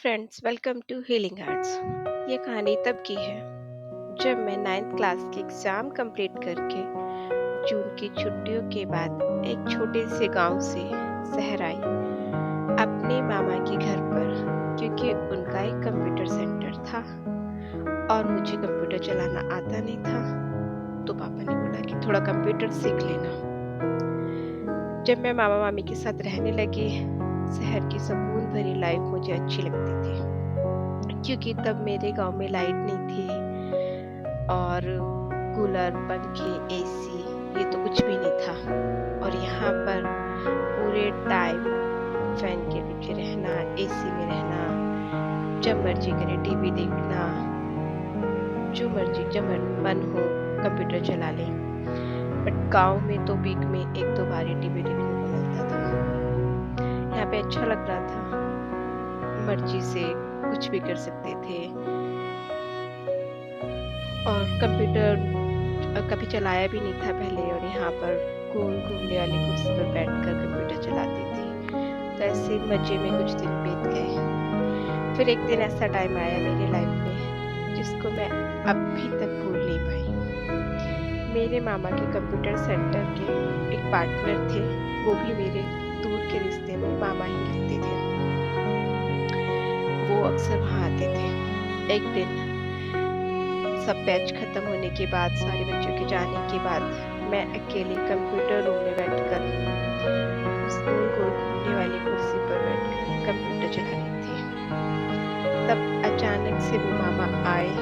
Friends, welcome to healing hearts. ये कहानी तब की है जब मैं 9th क्लास के एग्ज़ाम कंप्लीट करके जून की छुट्टियों के बाद एक छोटे से गांव से शहर आई अपने मामा के घर पर, क्योंकि उनका एक कंप्यूटर सेंटर था और मुझे कंप्यूटर चलाना आता नहीं था। तो पापा ने बोला कि थोड़ा कंप्यूटर सीख लेना। जब मैं मामा मामी के साथ रहने लगी, शहर की सुकून भरी लाइफ मुझे अच्छी लगती थी, क्योंकि तब मेरे गांव में लाइट नहीं थी और कूलर, पंखे, एसी ये तो कुछ भी नहीं था। और यहाँ पर पूरे टाइम फैन के नीचे रहना, एसी में रहना, जब मर्जी करे टीवी देखना, जो मर्जी जब मन हो कंप्यूटर चला लें। बट गांव में तो वीक में एक दो बार ही टीवी देखने को मिलता था। यहाँ पे अच्छा लग रहा था, मर्जी से कुछ भी कर सकते थे और कंप्यूटर कभी चलाया भी नहीं था पहले। और यहाँ पर गोल घूमने वाली कुर्सी पर बैठकर कंप्यूटर चलाती थी। तो ऐसे मजे में कुछ दिन बीत गए। फिर एक दिन ऐसा टाइम आया मेरी लाइफ में जिसको मैं अभी तक भूल नहीं पाई। मेरे मामा के कंप्यूटर सेंटर के एक पार्टनर थे, वो भी मेरे दूर के रिश्ते में मामा ही लगते थे। वो अक्सर वहाँ आते थे। एक दिन सब बैच खत्म होने के बाद, सारे बच्चों के जाने के बाद, मैं अकेले कंप्यूटर रूम में बैठकर उस गोल गोल घूमने वाली कुर्सी पर बैठकर कंप्यूटर चला रही थी। तब अचानक से वो मामा आए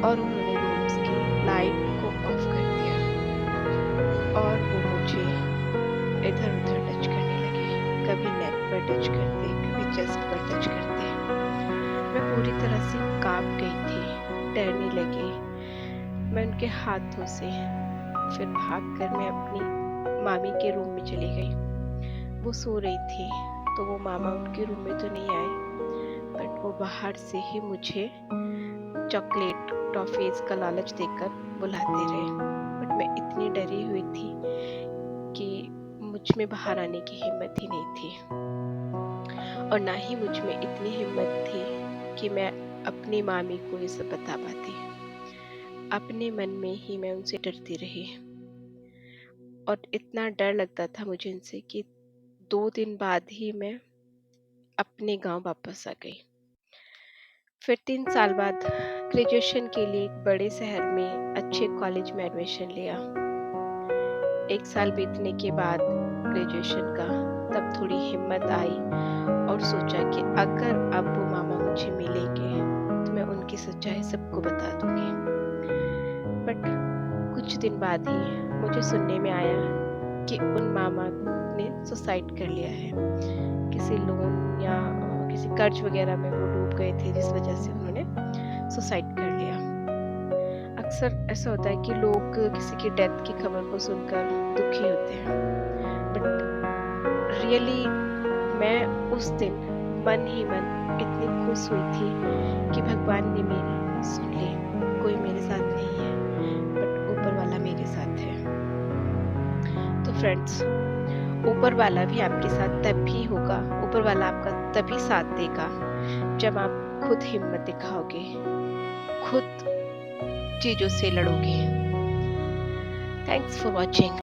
और उन्होंने रूम्स की लाइट को ऑफ कर दिया और वो मुझे इधर उधर टच करने लगे। कभी नेक पर टच करते, कभी चेस्ट पर टच करते। मैं पूरी तरह से कांप गई थी, डरने लगी। मैं उनके हाथों से फिर भागकर मैं अपनी मामी के रूम में चली गई। वो सो रही थी, तो वो मामा उनके रूम में तो नहीं आए, बट वो बाहर से ही मुझे चॉकलेट, टॉफीज का लालच देकर बुलाते रहे। बट मैं इतनी डरी हुई थी कि मुझ में बाहर आने की हिम्मत ही नहीं थी, और ना ही मुझ में इतनी हिम्मत थी कि मैं अपनी मामी को ये सब बता पाती। अपने मन में ही मैं उनसे डरती रही और इतना डर लगता था मुझे उनसे कि 2 दिन बाद ही मैं अपने गांव वापस आ गई। फिर 3 साल बाद ग्रेजुएशन के लिए एक बड़े शहर में अच्छे कॉलेज में एडमिशन लिया। 1 साल बीतने के बाद ग्रेजुएशन का, तब थोड़ी हिम्मत आई और सोचा कि अगर अब वो मामा मुझे मिलेंगे तो मैं उनकी सच्चाई सबको बता दूंगी। बट कुछ दिन बाद ही मुझे सुनने में आया कि उन मामा ने सुसाइड कर लिया है। किसी लोन या किसी कर्ज वगैरह में वो डूब गए थे, जिस वजह से उन्होंने सुसाइड कर लिया। अक्सर ऐसा होता है कि लोग किसी की डेथ की खबर को सुनकर दुखी होते हैं, बट रियली मैं उस दिन मन ही मन इतनी खुश हुई थी कि भगवान ने मेरी सुन ली। कोई मेरे साथ नहीं है, बट ऊपर वाला मेरे साथ है। तो फ्रेंड्स, ऊपर वाला भी आपके साथ तभी होगा, ऊपर वाला आपका तभी साथ देगा जब आप खुद हिम्मत दिखाओगे, खुद चीजों से लड़ोगे। Thanks for watching.